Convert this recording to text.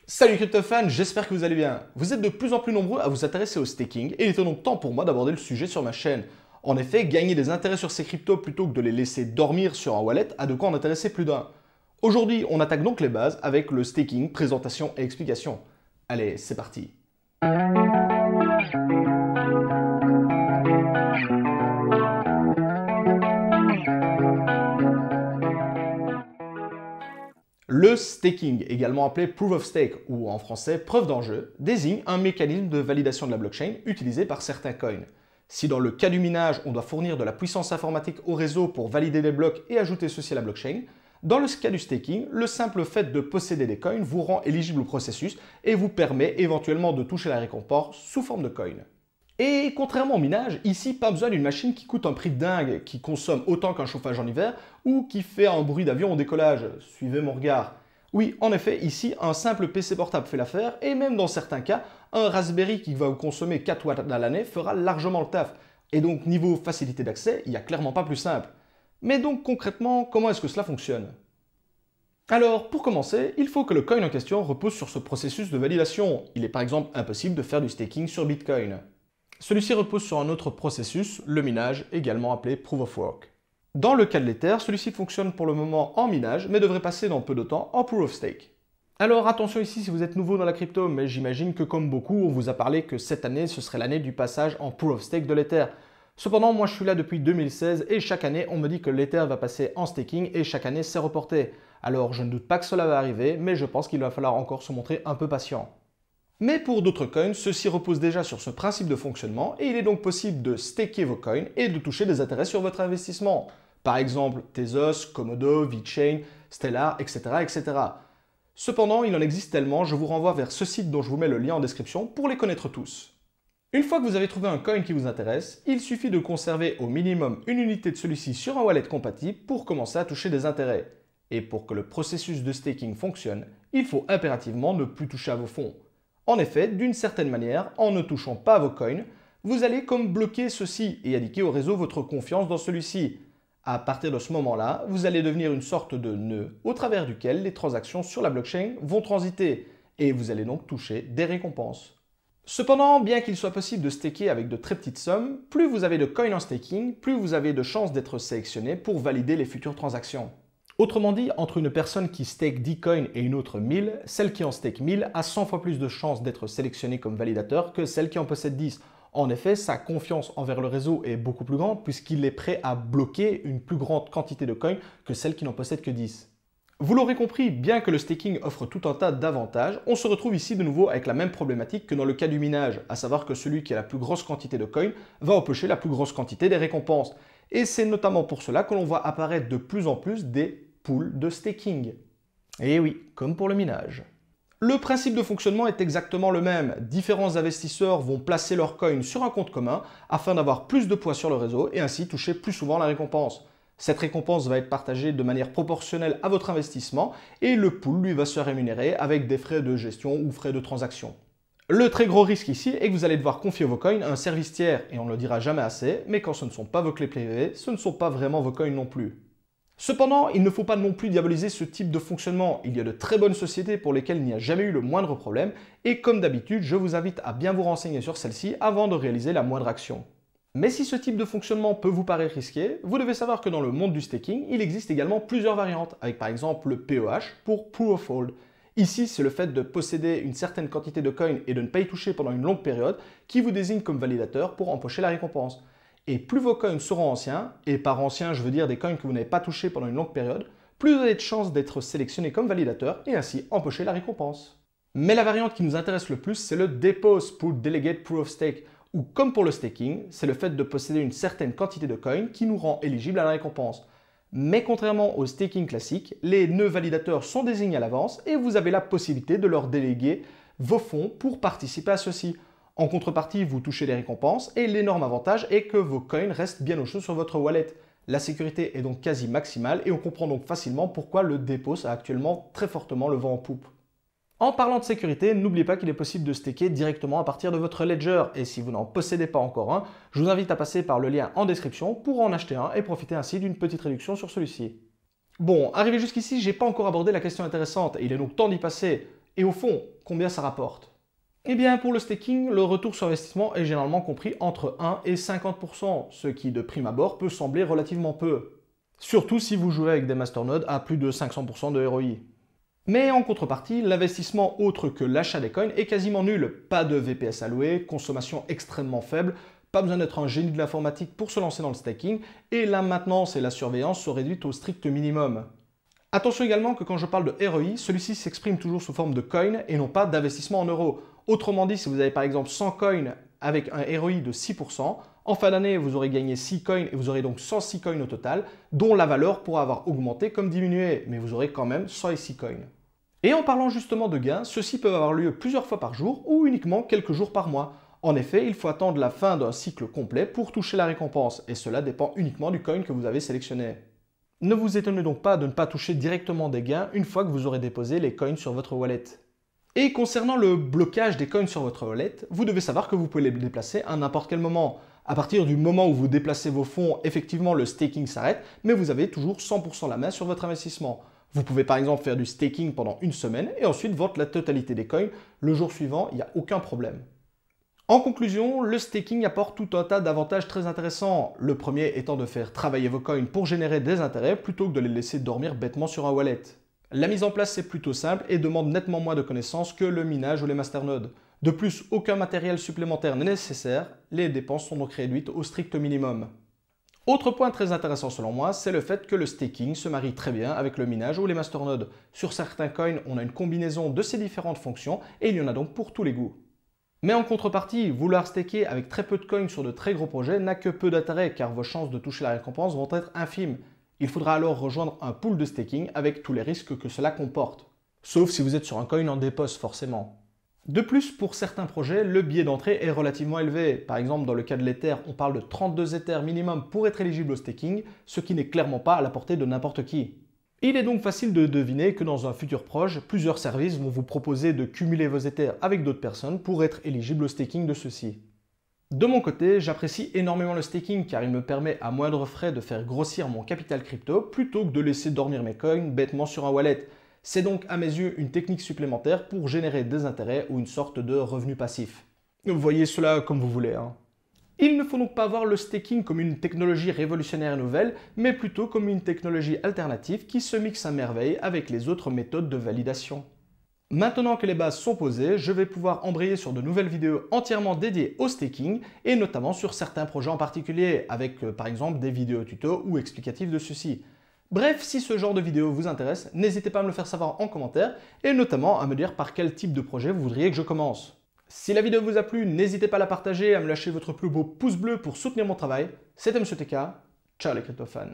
Salut crypto-fans, j'espère que vous allez bien. Vous êtes de plus en plus nombreux à vous intéresser au staking et il était donc temps pour moi d'aborder le sujet sur ma chaîne. En effet, gagner des intérêts sur ces cryptos plutôt que de les laisser dormir sur un wallet a de quoi en intéresser plus d'un. Aujourd'hui, on attaque donc les bases avec le staking, présentation et explication. Allez, c'est parti. Le staking, également appelé Proof of Stake ou en français preuve d'enjeu, désigne un mécanisme de validation de la blockchain utilisé par certains coins. Si dans le cas du minage, on doit fournir de la puissance informatique au réseau pour valider les blocs et ajouter ceci à la blockchain, dans le cas du staking, le simple fait de posséder des coins vous rend éligible au processus et vous permet éventuellement de toucher la récompense sous forme de coins. Et contrairement au minage, ici pas besoin d'une machine qui coûte un prix dingue, qui consomme autant qu'un chauffage en hiver ou qui fait un bruit d'avion au décollage. Suivez mon regard. Oui, en effet, ici, un simple PC portable fait l'affaire et même dans certains cas, un Raspberry qui va vous consommer 4 watts à l'année fera largement le taf. Et donc niveau facilité d'accès, il n'y a clairement pas plus simple. Mais donc concrètement, comment est-ce que cela fonctionne? Alors, pour commencer, il faut que le coin en question repose sur ce processus de validation. Il est par exemple impossible de faire du staking sur Bitcoin. Celui-ci repose sur un autre processus, le minage, également appelé Proof of Work. Dans le cas de l'Ether, celui-ci fonctionne pour le moment en minage, mais devrait passer dans peu de temps en Proof of Stake. Alors attention ici si vous êtes nouveau dans la crypto, mais j'imagine que comme beaucoup, on vous a parlé que cette année, ce serait l'année du passage en Proof of Stake de l'Ether. Cependant, moi je suis là depuis 2016 et chaque année, on me dit que l'Ether va passer en staking et chaque année, c'est reporté. Alors je ne doute pas que cela va arriver, mais je pense qu'il va falloir encore se montrer un peu patient. Mais pour d'autres coins, ceux-ci reposent déjà sur ce principe de fonctionnement et il est donc possible de staker vos coins et de toucher des intérêts sur votre investissement. Par exemple, Tezos, Komodo, VeChain, Stellar, etc., etc. Cependant, il en existe tellement, je vous renvoie vers ce site dont je vous mets le lien en description pour les connaître tous. Une fois que vous avez trouvé un coin qui vous intéresse, il suffit de conserver au minimum une unité de celui-ci sur un wallet compatible pour commencer à toucher des intérêts. Et pour que le processus de staking fonctionne, il faut impérativement ne plus toucher à vos fonds. En effet, d'une certaine manière, en ne touchant pas à vos coins, vous allez comme bloquer ceci et indiquer au réseau votre confiance dans celui-ci. À partir de ce moment-là, vous allez devenir une sorte de nœud au travers duquel les transactions sur la blockchain vont transiter et vous allez donc toucher des récompenses. Cependant, bien qu'il soit possible de staker avec de très petites sommes, plus vous avez de coins en staking, plus vous avez de chances d'être sélectionné pour valider les futures transactions. Autrement dit, entre une personne qui stake 10 coins et une autre 1000, celle qui en stake 1000 a 100 fois plus de chances d'être sélectionnée comme validateur que celle qui en possède 10. En effet, sa confiance envers le réseau est beaucoup plus grande puisqu'il est prêt à bloquer une plus grande quantité de coins que celle qui n'en possède que 10. Vous l'aurez compris, bien que le staking offre tout un tas d'avantages, on se retrouve ici de nouveau avec la même problématique que dans le cas du minage, à savoir que celui qui a la plus grosse quantité de coins va empocher la plus grosse quantité des récompenses. Et c'est notamment pour cela que l'on voit apparaître de plus en plus des pools de staking. Et oui, comme pour le minage. Le principe de fonctionnement est exactement le même. Différents investisseurs vont placer leurs coins sur un compte commun afin d'avoir plus de poids sur le réseau et ainsi toucher plus souvent la récompense. Cette récompense va être partagée de manière proportionnelle à votre investissement et le pool lui va se rémunérer avec des frais de gestion ou frais de transaction. Le très gros risque ici est que vous allez devoir confier vos coins à un service tiers et on ne le dira jamais assez, mais quand ce ne sont pas vos clés privées, ce ne sont pas vraiment vos coins non plus. Cependant, il ne faut pas non plus diaboliser ce type de fonctionnement. Il y a de très bonnes sociétés pour lesquelles il n'y a jamais eu le moindre problème et comme d'habitude, je vous invite à bien vous renseigner sur celle-ci avant de réaliser la moindre action. Mais si ce type de fonctionnement peut vous paraître risqué, vous devez savoir que dans le monde du staking, il existe également plusieurs variantes, avec par exemple le PEH pour Proof of Hold. Ici, c'est le fait de posséder une certaine quantité de coins et de ne pas y toucher pendant une longue période qui vous désigne comme validateur pour empocher la récompense. Et plus vos coins seront anciens, et par anciens je veux dire des coins que vous n'avez pas touchés pendant une longue période, plus vous avez de chances d'être sélectionné comme validateur et ainsi empocher la récompense. Mais la variante qui nous intéresse le plus, c'est le Depose pour Delegate Proof of Stake, où comme pour le staking, c'est le fait de posséder une certaine quantité de coins qui nous rend éligible à la récompense. Mais contrairement au staking classique, les nœuds validateurs sont désignés à l'avance et vous avez la possibilité de leur déléguer vos fonds pour participer à ceux-ci. En contrepartie, vous touchez les récompenses et l'énorme avantage est que vos coins restent bien au chaud sur votre wallet. La sécurité est donc quasi maximale et on comprend donc facilement pourquoi le Depose a actuellement très fortement le vent en poupe. En parlant de sécurité, n'oubliez pas qu'il est possible de staker directement à partir de votre ledger et si vous n'en possédez pas encore un, je vous invite à passer par le lien en description pour en acheter un et profiter ainsi d'une petite réduction sur celui-ci. Bon, arrivé jusqu'ici, j'ai pas encore abordé la question intéressante et il est donc temps d'y passer. Et au fond, Combien ça rapporte? Eh bien, pour le staking, le retour sur investissement est généralement compris entre 1 et 50%, ce qui de prime abord peut sembler relativement peu. Surtout si vous jouez avec des masternodes à plus de 500% de ROI. Mais en contrepartie, l'investissement autre que l'achat des coins est quasiment nul. Pas de VPS alloué, consommation extrêmement faible, pas besoin d'être un génie de l'informatique pour se lancer dans le staking, et la maintenance et la surveillance sont réduites au strict minimum. Attention également que quand je parle de ROI, celui-ci s'exprime toujours sous forme de coin et non pas d'investissement en euros. Autrement dit, si vous avez par exemple 100 coins avec un ROI de 6%, en fin d'année, vous aurez gagné 6 coins et vous aurez donc 106 coins au total, dont la valeur pourra avoir augmenté comme diminué, mais vous aurez quand même 106 coins. Et en parlant justement de gains, ceux-ci peuvent avoir lieu plusieurs fois par jour ou uniquement quelques jours par mois. En effet, il faut attendre la fin d'un cycle complet pour toucher la récompense, et cela dépend uniquement du coin que vous avez sélectionné. Ne vous étonnez donc pas de ne pas toucher directement des gains une fois que vous aurez déposé les coins sur votre wallet. Et concernant le blocage des coins sur votre wallet, vous devez savoir que vous pouvez les déplacer à n'importe quel moment. À partir du moment où vous déplacez vos fonds, effectivement le staking s'arrête, mais vous avez toujours 100% la main sur votre investissement. Vous pouvez par exemple faire du staking pendant une semaine et ensuite vendre la totalité des coins le jour suivant, il n'y a aucun problème. En conclusion, le staking apporte tout un tas d'avantages très intéressants. Le premier étant de faire travailler vos coins pour générer des intérêts plutôt que de les laisser dormir bêtement sur un wallet. La mise en place est plutôt simple et demande nettement moins de connaissances que le minage ou les masternodes. De plus, aucun matériel supplémentaire n'est nécessaire, les dépenses sont donc réduites au strict minimum. Autre point très intéressant selon moi, c'est le fait que le staking se marie très bien avec le minage ou les masternodes. Sur certains coins, on a une combinaison de ces différentes fonctions et il y en a donc pour tous les goûts. Mais en contrepartie, vouloir staker avec très peu de coins sur de très gros projets n'a que peu d'intérêt car vos chances de toucher la récompense vont être infimes. Il faudra alors rejoindre un pool de staking avec tous les risques que cela comporte. Sauf si vous êtes sur un coin en dépose forcément. De plus, pour certains projets, le billet d'entrée est relativement élevé. Par exemple, dans le cas de l'Ether, on parle de 32 Ethers minimum pour être éligible au staking, ce qui n'est clairement pas à la portée de n'importe qui. Il est donc facile de deviner que dans un futur proche, plusieurs services vont vous proposer de cumuler vos Ethers avec d'autres personnes pour être éligible au staking de ceux-ci. De mon côté, j'apprécie énormément le staking car il me permet à moindre frais de faire grossir mon capital crypto plutôt que de laisser dormir mes coins bêtement sur un wallet. C'est donc à mes yeux une technique supplémentaire pour générer des intérêts ou une sorte de revenu passif. Vous voyez cela comme vous voulez. Il ne faut donc pas voir le staking comme une technologie révolutionnaire et nouvelle, mais plutôt comme une technologie alternative qui se mixe à merveille avec les autres méthodes de validation. Maintenant que les bases sont posées, je vais pouvoir embrayer sur de nouvelles vidéos entièrement dédiées au staking et notamment sur certains projets en particulier, avec par exemple des vidéos tuto ou explicatives de ceux-ci. Bref, si ce genre de vidéo vous intéresse, n'hésitez pas à me le faire savoir en commentaire et notamment à me dire par quel type de projet vous voudriez que je commence. Si la vidéo vous a plu, n'hésitez pas à la partager et à me lâcher votre plus beau pouce bleu pour soutenir mon travail. C'était Monsieur TK, ciao les crypto-fans.